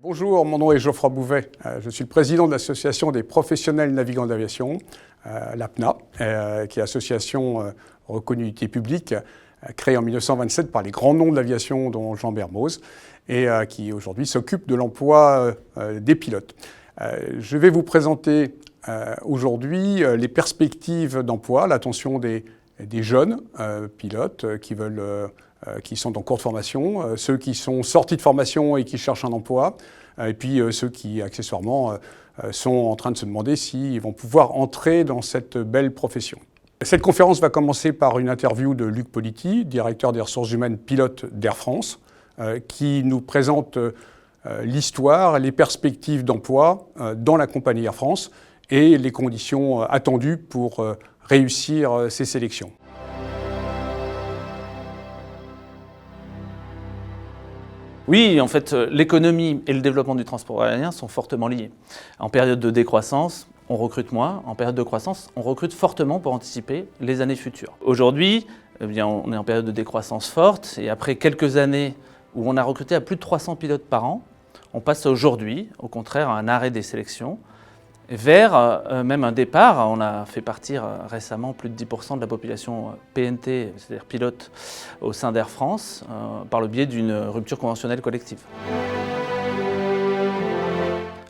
Bonjour, mon nom est Geoffroy Bouvet. Je suis le président de l'Association des professionnels navigants d'aviation, l'APNA, qui est association reconnue d'utilité publique, créée en 1927 par les grands noms de l'aviation, dont Jean Mermoz, et qui aujourd'hui s'occupe de l'emploi des pilotes. Je vais vous présenter aujourd'hui les perspectives d'emploi, l'attention des jeunes pilotes qui sont en cours de formation, ceux qui sont sortis de formation et qui cherchent un emploi, et puis ceux qui, accessoirement, sont en train de se demander s'ils vont pouvoir entrer dans cette belle profession. Cette conférence va commencer par une interview de Luc Politi, directeur des ressources humaines pilote d'Air France, qui nous présente l'histoire, les perspectives d'emploi dans la compagnie Air France et les conditions attendues pour réussir ces sélections. Oui, en fait, l'économie et le développement du transport aérien sont fortement liés. En période de décroissance, on recrute moins. En période de croissance, on recrute fortement pour anticiper les années futures. Aujourd'hui, on est en période de décroissance forte et après quelques années où on a recruté à plus de 300 pilotes par an, on passe aujourd'hui, au contraire, à un arrêt des sélections vers même un départ. On a fait partir récemment plus de 10% de la population PNT, c'est-à-dire pilote, au sein d'Air France, par le biais d'une rupture conventionnelle collective.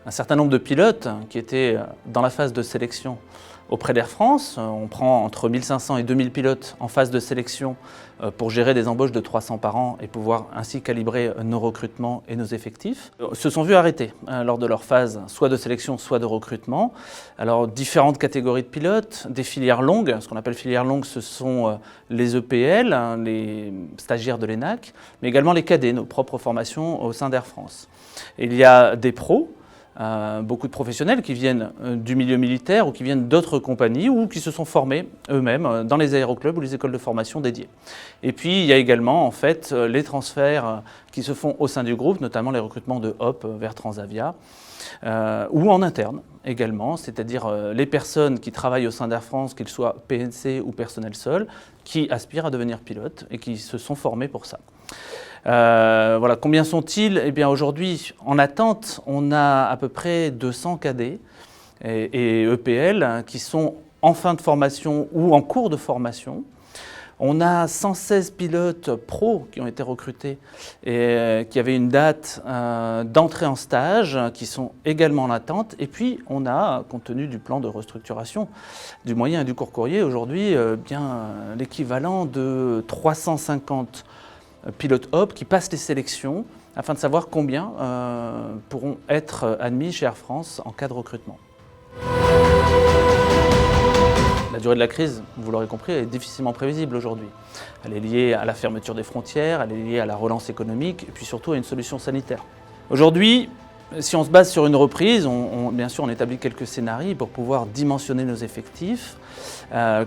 Un certain nombre de pilotes qui étaient dans la phase de sélection auprès d'Air France, on prend entre 1500 et 2000 pilotes en phase de sélection pour gérer des embauches de 300 par an et pouvoir ainsi calibrer nos recrutements et nos effectifs, se sont vus arrêter lors de leur phase soit de sélection, soit de recrutement. Alors différentes catégories de pilotes, des filières longues, ce qu'on appelle filières longues, ce sont les EPL, les stagiaires de l'ENAC, mais également les cadets, nos propres formations au sein d'Air France. Et il y a des pros, beaucoup de professionnels qui viennent du milieu militaire ou qui viennent d'autres compagnies ou qui se sont formés eux-mêmes dans les aéroclubs ou les écoles de formation dédiées. Et puis il y a également en fait les transferts qui se font au sein du groupe, notamment les recrutements de Hop vers Transavia ou en interne également, c'est-à-dire les personnes qui travaillent au sein d'Air France, qu'ils soient PNC ou personnel sol, qui aspirent à devenir pilotes et qui se sont formés pour ça. Voilà, combien sont-ils? Eh bien aujourd'hui, en attente, on a à peu près 200 cadets et EPL qui sont en fin de formation ou en cours de formation. On a 116 pilotes pros qui ont été recrutés et qui avaient une date d'entrée en stage, qui sont également en attente. Et puis on a, compte tenu du plan de restructuration du moyen et du court courrier, aujourd'hui l'équivalent de 350 pilotes Hop qui passent les sélections afin de savoir combien pourront être admis chez Air France en cas de recrutement. La durée de la crise, vous l'aurez compris, est difficilement prévisible aujourd'hui. Elle est liée à la fermeture des frontières, elle est liée à la relance économique et puis surtout à une solution sanitaire. Aujourd'hui, si on se base sur une reprise, bien sûr on établit quelques scénarios pour pouvoir dimensionner nos effectifs,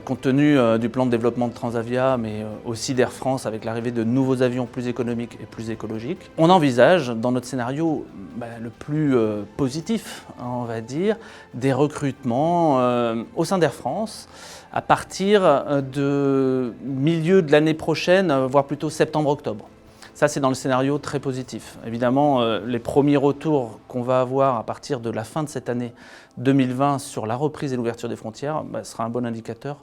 compte tenu du plan de développement de Transavia, mais aussi d'Air France avec l'arrivée de nouveaux avions plus économiques et plus écologiques. On envisage dans notre scénario le plus positif, on va dire, des recrutements au sein d'Air France à partir de milieu de l'année prochaine, voire plutôt septembre-octobre. Ça, c'est dans le scénario très positif. Évidemment, les premiers retours qu'on va avoir à partir de la fin de cette année 2020 sur la reprise et l'ouverture des frontières sera un bon indicateur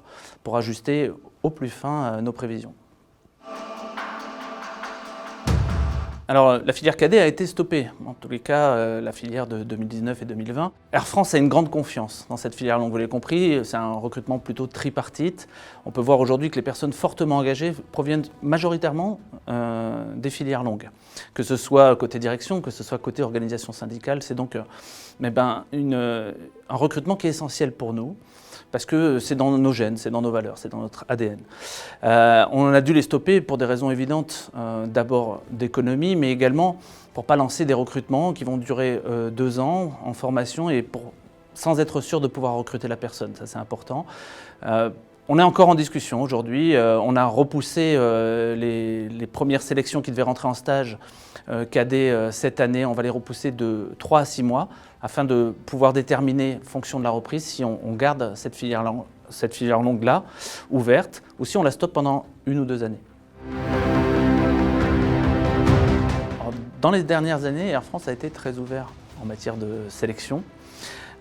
pour ajuster au plus fin nos prévisions. Alors, la filière cadet a été stoppée, en tous les cas, la filière de 2019 et 2020. Air France a une grande confiance dans cette filière longue, vous l'avez compris, c'est un recrutement plutôt tripartite. On peut voir aujourd'hui que les personnes fortement engagées proviennent majoritairement des filières longues. Que ce soit côté direction, que ce soit côté organisation syndicale, c'est donc un recrutement qui est essentiel pour nous. Parce que c'est dans nos gènes, c'est dans nos valeurs, c'est dans notre ADN. On a dû les stopper pour des raisons évidentes, d'abord d'économie, mais également pour ne pas lancer des recrutements qui vont durer 2 ans en formation et sans être sûr de pouvoir recruter la personne, ça c'est important. On est encore en discussion aujourd'hui, on a repoussé les premières sélections qui devaient rentrer en stage cadet cette année, on va les repousser de 3 à 6 mois afin de pouvoir déterminer, en fonction de la reprise, si on garde cette filière longue-là ouverte ou si on la stoppe pendant 1 ou 2 années. Dans les dernières années, Air France a été très ouvert en matière de sélection.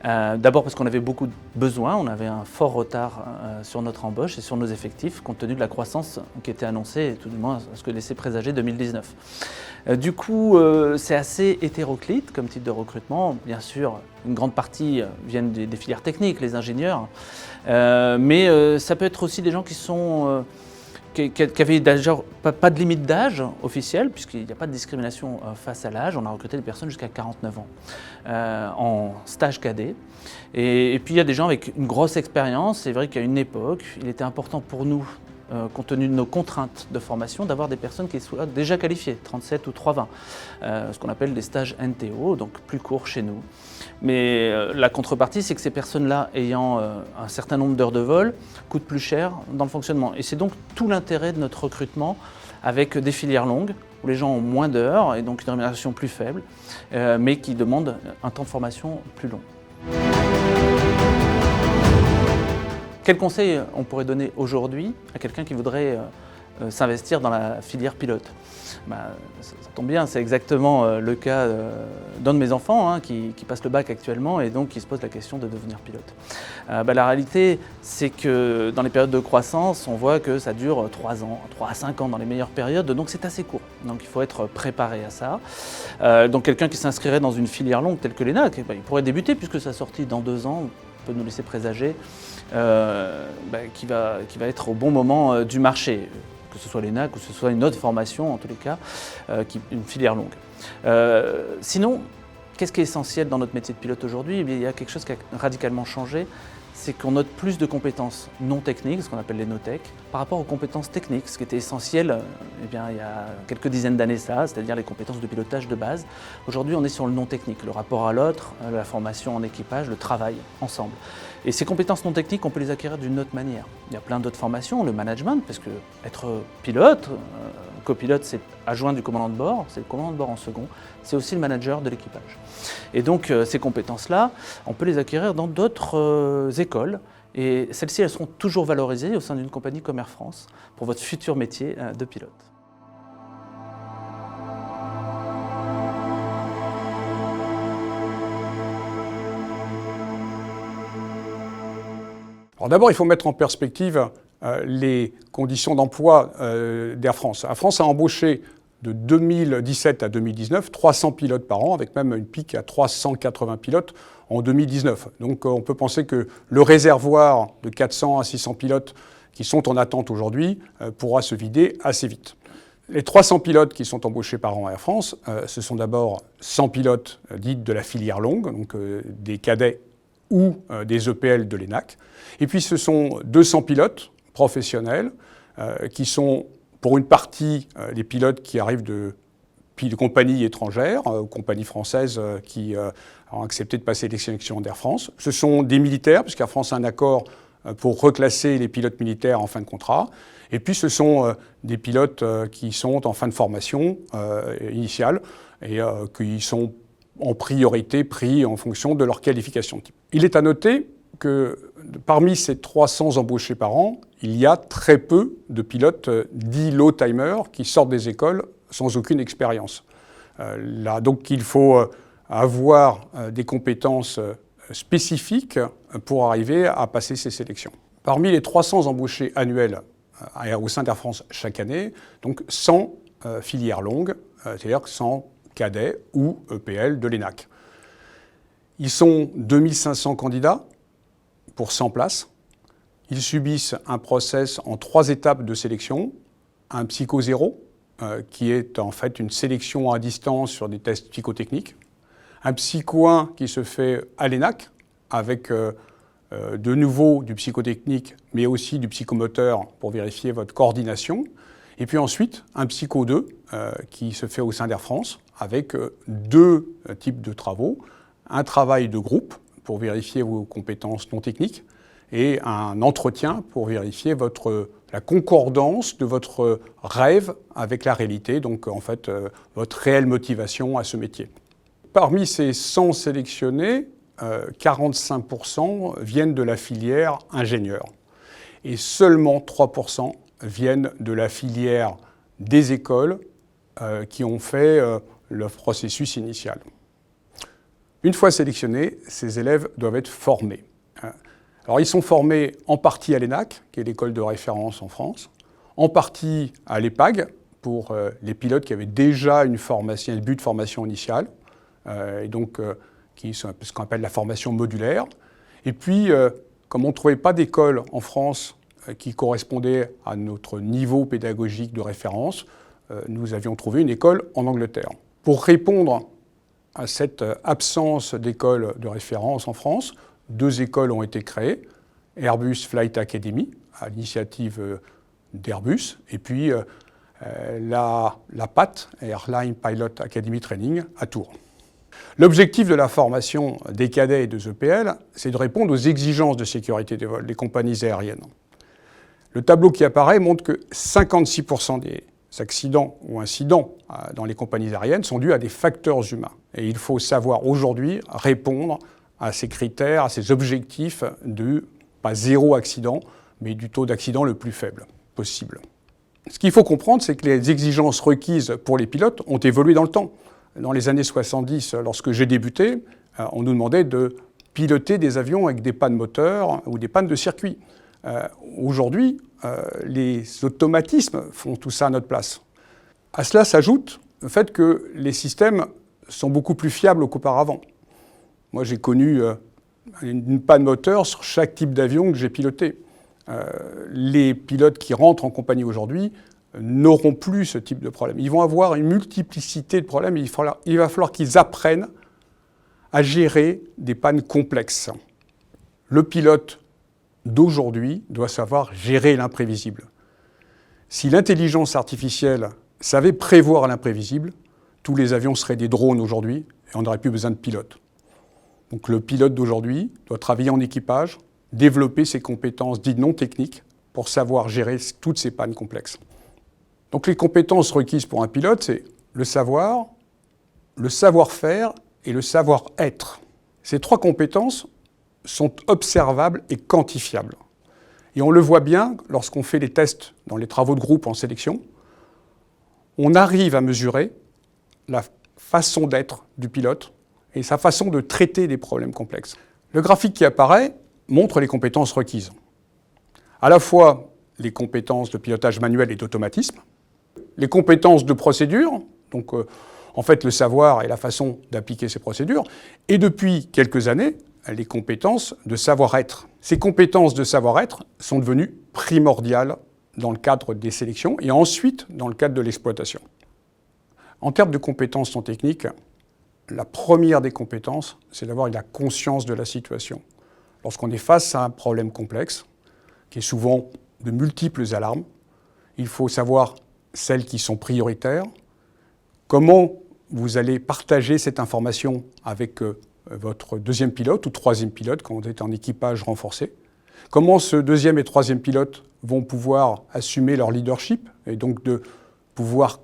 D'abord parce qu'on avait beaucoup de besoins, on avait un fort retard sur notre embauche et sur nos effectifs, compte tenu de la croissance qui était annoncée, et tout du moins ce que laissait présager 2019. Du coup, c'est assez hétéroclite comme type de recrutement. Bien sûr, une grande partie viennent des filières techniques, les ingénieurs, mais ça peut être aussi des gens qui sont... qui avaient pas de limite d'âge officielle, puisqu'il n'y a pas de discrimination face à l'âge. On a recruté des personnes jusqu'à 49 ans en stage cadet. Et puis il y a des gens avec une grosse expérience. C'est vrai qu'à une époque, il était important pour nous, compte tenu de nos contraintes de formation, d'avoir des personnes qui soient déjà qualifiées, 37 ou 320, ce qu'on appelle des stages NTO, donc plus courts chez nous. Mais la contrepartie, c'est que ces personnes-là, ayant un certain nombre d'heures de vol, coûtent plus cher dans le fonctionnement. Et c'est donc tout l'intérêt de notre recrutement avec des filières longues, où les gens ont moins d'heures et donc une rémunération plus faible, mais qui demandent un temps de formation plus long. Quel conseil on pourrait donner aujourd'hui à quelqu'un qui voudrait s'investir dans la filière pilote? Ça tombe bien, c'est exactement le cas d'un de mes enfants qui passe le bac actuellement et donc qui se pose la question de devenir pilote. La réalité, c'est que dans les périodes de croissance, on voit que ça dure 3 ans, 3 à 5 ans dans les meilleures périodes, donc c'est assez court. Donc il faut être préparé à ça. Donc quelqu'un qui s'inscrirait dans une filière longue telle que l'ENAC, il pourrait débuter puisque sa sortie dans 2 ans peut nous laisser présager qui va être au bon moment du marché, que ce soit l'ENAC ou que ce soit une autre formation, en tous les cas, une filière longue. Sinon, qu'est-ce qui est essentiel dans notre métier de pilote aujourd'hui? Il y a quelque chose qui a radicalement changé, c'est qu'on note plus de compétences non techniques, ce qu'on appelle les no-tech, par rapport aux compétences techniques, ce qui était essentiel il y a quelques dizaines d'années c'est-à-dire les compétences de pilotage de base. Aujourd'hui, on est sur le non technique, le rapport à l'autre, la formation en équipage, le travail ensemble. Et ces compétences non techniques, on peut les acquérir d'une autre manière. Il y a plein d'autres formations, le management, parce que être pilote, copilote, c'est adjoint du commandant de bord, c'est le commandant de bord en second, c'est aussi le manager de l'équipage. Et donc ces compétences-là, on peut les acquérir dans d'autres écoles, et celles-ci, elles seront toujours valorisées au sein d'une compagnie comme Air France pour votre futur métier de pilote. Alors d'abord, il faut mettre en perspective les conditions d'emploi d'Air France. Air France a embauché de 2017 à 2019 300 pilotes par an, avec même une pique à 380 pilotes en 2019. Donc on peut penser que le réservoir de 400 à 600 pilotes qui sont en attente aujourd'hui pourra se vider assez vite. Les 300 pilotes qui sont embauchés par an à Air France, ce sont d'abord 100 pilotes dits de la filière longue, donc des cadets ou des EPL de l'ENAC. Et puis ce sont 200 pilotes professionnels qui sont pour une partie des pilotes qui arrivent de compagnies étrangères, compagnies françaises qui ont accepté de passer les sélections d'Air France. Ce sont des militaires, puisqu'Air France a un accord pour reclasser les pilotes militaires en fin de contrat. Et puis ce sont des pilotes qui sont en fin de formation initiale et qui sont en priorité pris en fonction de leur qualification type. Il est à noter que parmi ces 300 embauchés par an, il y a très peu de pilotes dits low-timers qui sortent des écoles sans aucune expérience. Donc il faut avoir des compétences spécifiques pour arriver à passer ces sélections. Parmi les 300 embauchés annuels au sein d'Air France chaque année, donc 100 filières longues, c'est-à-dire 100 cadets ou EPL de l'ENAC. Ils sont 2500 candidats pour 100 places. Ils subissent un process en 3 étapes de sélection. Un psycho 0, qui est en fait une sélection à distance sur des tests psychotechniques. Un psycho 1 qui se fait à l'ENAC, avec de nouveau du psychotechnique, mais aussi du psychomoteur pour vérifier votre coordination. Et puis ensuite, un psycho 2 qui se fait au sein d'Air France, avec 2 types de travaux. Un travail de groupe pour vérifier vos compétences non techniques et un entretien pour vérifier la concordance de votre rêve avec la réalité, donc en fait votre réelle motivation à ce métier. Parmi ces 100 sélectionnés, 45% viennent de la filière ingénieur et seulement 3% viennent de la filière des écoles qui ont fait le processus initial. Une fois sélectionnés, ces élèves doivent être formés. Alors ils sont formés en partie à l'ENAC, qui est l'école de référence en France, en partie à l'EPAG, pour les pilotes qui avaient déjà un début de formation initiale, et donc qui sont ce qu'on appelle la formation modulaire. Et puis, comme on ne trouvait pas d'école en France qui correspondait à notre niveau pédagogique de référence, nous avions trouvé une école en Angleterre. Pour répondre à cette absence d'école de référence en France, 2 écoles ont été créées, Airbus Flight Academy, à l'initiative d'Airbus, et puis la PAT, Airline Pilot Academy Training, à Tours. L'objectif de la formation des cadets et des EPL, c'est de répondre aux exigences de sécurité des vols des compagnies aériennes. Le tableau qui apparaît montre que 56% des accidents ou incidents dans les compagnies aériennes sont dus à des facteurs humains. Et il faut savoir aujourd'hui répondre à ces critères, à ces objectifs de, pas 0 accident, mais du taux d'accident le plus faible possible. Ce qu'il faut comprendre, c'est que les exigences requises pour les pilotes ont évolué dans le temps. Dans les années 70, lorsque j'ai débuté, on nous demandait de piloter des avions avec des pannes moteurs ou des pannes de circuit. Aujourd'hui, les automatismes font tout ça à notre place. À cela s'ajoute le fait que les systèmes sont beaucoup plus fiables qu'auparavant. Moi, j'ai connu une panne moteur sur chaque type d'avion que j'ai piloté. Les pilotes qui rentrent en compagnie aujourd'hui n'auront plus ce type de problème. Ils vont avoir une multiplicité de problèmes. Il va falloir qu'ils apprennent à gérer des pannes complexes. Le pilote d'aujourd'hui doit savoir gérer l'imprévisible. Si l'intelligence artificielle savait prévoir l'imprévisible, tous les avions seraient des drones aujourd'hui et on n'aurait plus besoin de pilotes. Donc le pilote d'aujourd'hui doit travailler en équipage, développer ses compétences dites non techniques pour savoir gérer toutes ces pannes complexes. Donc les compétences requises pour un pilote, c'est le savoir, le savoir-faire et le savoir-être. Ces 3 compétences sont observables et quantifiables. Et on le voit bien lorsqu'on fait les tests dans les travaux de groupe en sélection. On arrive à mesurer la façon d'être du pilote et sa façon de traiter des problèmes complexes. Le graphique qui apparaît montre les compétences requises. À la fois les compétences de pilotage manuel et d'automatisme, les compétences de procédure, donc en fait le savoir et la façon d'appliquer ces procédures, et depuis quelques années, les compétences de savoir-être. Ces compétences de savoir-être sont devenues primordiales dans le cadre des sélections et ensuite dans le cadre de l'exploitation. En termes de compétences non techniques, la première des compétences, c'est d'avoir la conscience de la situation. Lorsqu'on est face à un problème complexe, qui est souvent de multiples alarmes, il faut savoir celles qui sont prioritaires, comment vous allez partager cette information avec votre 2e pilote ou 3e pilote quand vous êtes en équipage renforcé, comment ce 2e et 3e pilote vont pouvoir assumer leur leadership et donc de pouvoir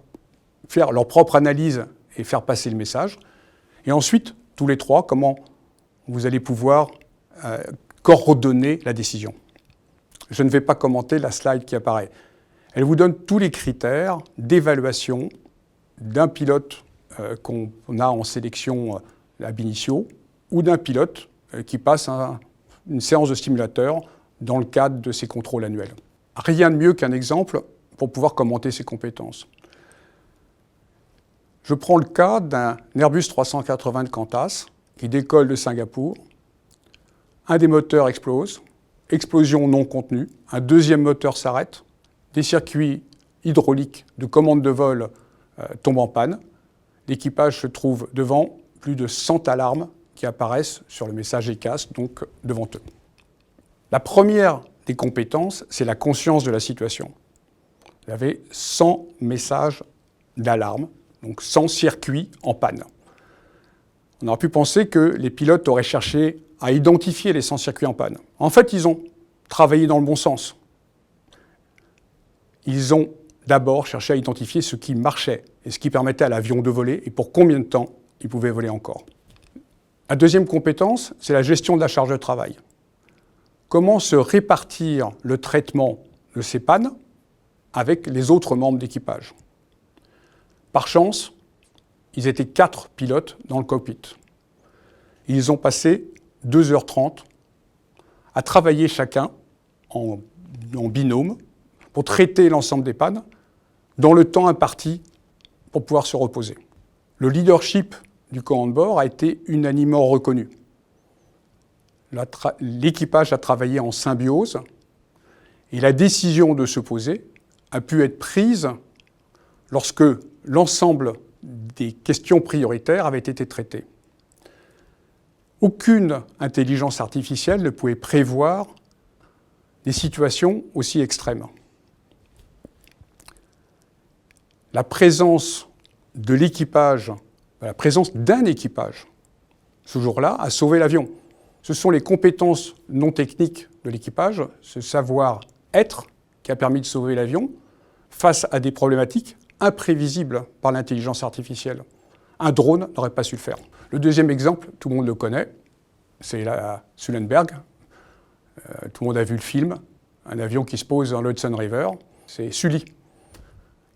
faire leur propre analyse et faire passer le message. Et ensuite, tous les 3, comment vous allez pouvoir coordonner la décision. Je ne vais pas commenter la slide qui apparaît. Elle vous donne tous les critères d'évaluation d'un pilote qu'on a en sélection ab initio ou d'un pilote qui passe une séance de simulateur dans le cadre de ses contrôles annuels. Rien de mieux qu'un exemple pour pouvoir commenter ses compétences. Je prends le cas d'un Airbus 380 de Qantas qui décolle de Singapour. Un des moteurs explose, explosion non contenue, un 2e moteur s'arrête, des circuits hydrauliques de commande de vol tombent en panne. L'équipage se trouve devant plus de 100 alarmes qui apparaissent sur le message ECAS, donc devant eux. La première des compétences, c'est la conscience de la situation. Vous avez 100 messages d'alarme, donc 100 circuits en panne. On aurait pu penser que les pilotes auraient cherché à identifier les 100 circuits en panne. En fait, ils ont travaillé dans le bon sens. Ils ont d'abord cherché à identifier ce qui marchait et ce qui permettait à l'avion de voler et pour combien de temps il pouvait voler encore. La 2e compétence, c'est la gestion de la charge de travail. Comment se répartir le traitement de ces pannes avec les autres membres d'équipage. Par chance, ils étaient 4 pilotes dans le cockpit. Ils ont passé 2h30 à travailler chacun en binôme pour traiter l'ensemble des pannes dans le temps imparti pour pouvoir se reposer. Le leadership du commandant de bord a été unanimement reconnu. L'équipage a travaillé en symbiose et la décision de se poser a pu être prise lorsque l'ensemble des questions prioritaires avaient été traitées. Aucune intelligence artificielle ne pouvait prévoir des situations aussi extrêmes. La présence de l'équipage, la présence d'un équipage, ce jour-là, a sauvé l'avion. Ce sont les compétences non techniques de l'équipage, ce savoir-être qui a permis de sauver l'avion face à des problématiques imprévisibles par l'intelligence artificielle. Un drone n'aurait pas su le faire. Le deuxième exemple, tout le monde le connaît, c'est la Sullenberg. Tout le monde a vu le film, un avion qui se pose dans l'Hudson River. C'est Sully.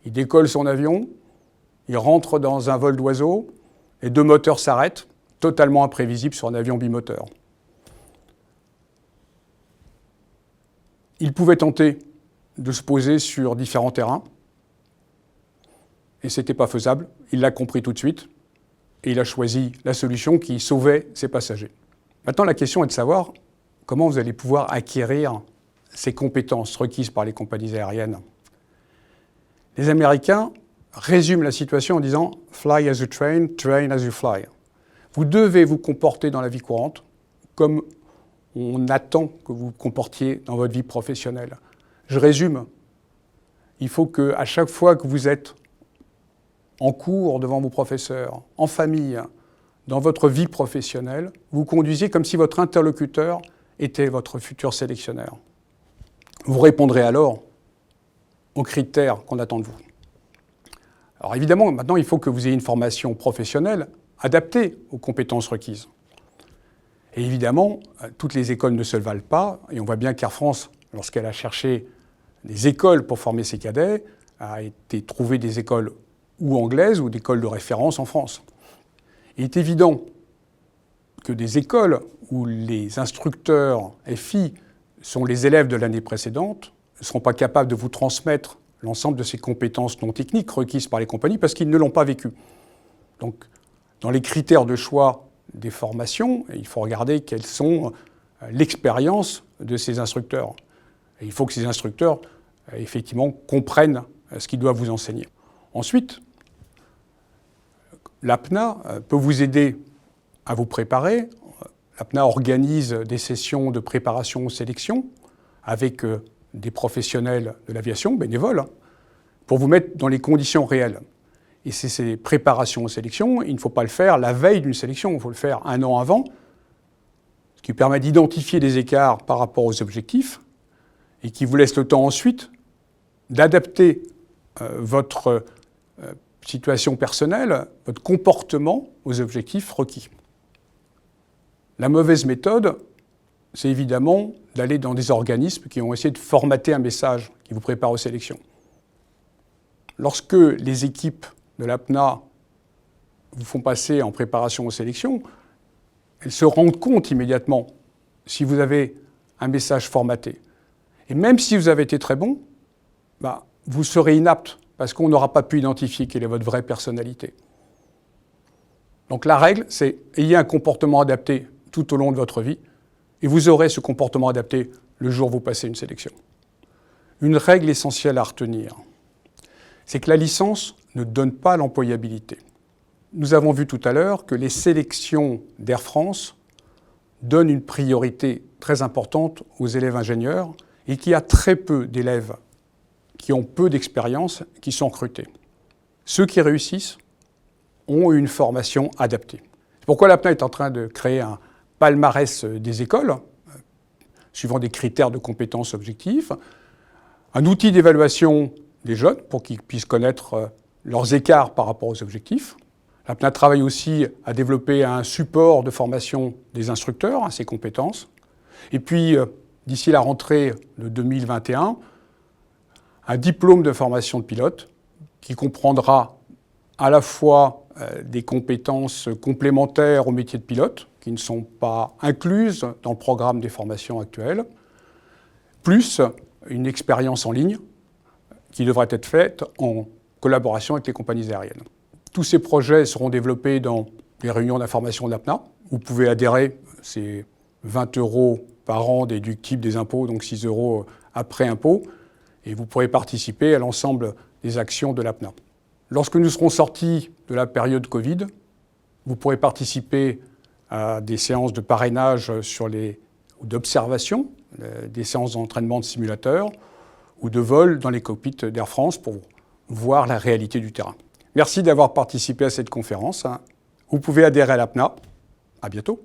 Il décolle son avion, il rentre dans un vol d'oiseau, et 2 moteurs s'arrêtent, totalement imprévisible sur un avion bimoteur. Il pouvait tenter de se poser sur différents terrains, et ce n'était pas faisable. Il l'a compris tout de suite, et il a choisi la solution qui sauvait ses passagers. Maintenant, la question est de savoir comment vous allez pouvoir acquérir ces compétences requises par les compagnies aériennes. Les Américains résument la situation en disant « Fly as you train, train as you fly ». Vous devez vous comporter dans la vie courante comme on attend que vous vous comportiez dans votre vie professionnelle. Je résume. Il faut qu'à chaque fois que vous êtes en cours devant vos professeurs, en famille, dans votre vie professionnelle, vous conduisiez comme si votre interlocuteur était votre futur sélectionneur. Vous répondrez alors aux critères qu'on attend de vous. Alors évidemment, maintenant, il faut que vous ayez une formation professionnelle adaptée aux compétences requises. Et évidemment, toutes les écoles ne se valent pas, et on voit bien qu'Air France, lorsqu'elle a cherché des écoles pour former ses cadets, a été trouver des écoles ou anglaises ou des écoles de référence en France. Il est évident que des écoles où les instructeurs FI sont les élèves de l'année précédente ne seront pas capables de vous transmettre l'ensemble de ces compétences non techniques requises par les compagnies parce qu'ils ne l'ont pas vécu. Donc, dans les critères de choix des formations, il faut regarder quelles sont l'expérience de ces instructeurs. Et il faut que ces instructeurs, effectivement, comprennent ce qu'ils doivent vous enseigner. Ensuite, l'APNA peut vous aider à vous préparer. L'APNA organise des sessions de préparation aux sélections avec des professionnels de l'aviation, bénévoles, pour vous mettre dans les conditions réelles. Et ces préparations aux sélections, il ne faut pas le faire la veille d'une sélection, il faut le faire 1 an avant, ce qui permet d'identifier des écarts par rapport aux objectifs et qui vous laisse le temps ensuite d'adapter votre situation personnelle, votre comportement aux objectifs requis. La mauvaise méthode, c'est évidemment d'aller dans des organismes qui ont essayé de formater un message qui vous prépare aux sélections. Lorsque les équipes de l'APNA vous font passer en préparation aux sélections, elles se rendent compte immédiatement si vous avez un message formaté. Et même si vous avez été très bon, vous serez inapte parce qu'on n'aura pas pu identifier quelle est votre vraie personnalité. Donc la règle, c'est ayez un comportement adapté tout au long de votre vie et vous aurez ce comportement adapté le jour où vous passez une sélection. Une règle essentielle à retenir, c'est que la licence ne donne pas l'employabilité. Nous avons vu tout à l'heure que les sélections d'Air France donnent une priorité très importante aux élèves ingénieurs et qu'il y a très peu d'élèves qui ont peu d'expérience qui sont recrutés. Ceux qui réussissent ont une formation adaptée. C'est pourquoi l'APNA est en train de créer un palmarès des écoles, suivant des critères de compétences objectifs, un outil d'évaluation des jeunes pour qu'ils puissent connaître leurs écarts par rapport aux objectifs. L'APNA travaille aussi à développer un support de formation des instructeurs à ces compétences. Et puis, d'ici la rentrée de 2021, un diplôme de formation de pilote qui comprendra à la fois des compétences complémentaires au métier de pilote, qui ne sont pas incluses dans le programme des formations actuelles, plus une expérience en ligne qui devrait être faite en collaboration avec les compagnies aériennes. Tous ces projets seront développés dans les réunions d'information de l'APNA. Vous pouvez adhérer, c'est 20 € par an déductibles des impôts, donc 6 € après impôt, et vous pourrez participer à l'ensemble des actions de l'APNA. Lorsque nous serons sortis de la période Covid, vous pourrez participer à des séances de parrainage ou d'observation, des séances d'entraînement de simulateurs ou de vol dans les cockpits d'Air France pour voir la réalité du terrain. Merci d'avoir participé à cette conférence. Vous pouvez adhérer à l'APNA. À bientôt.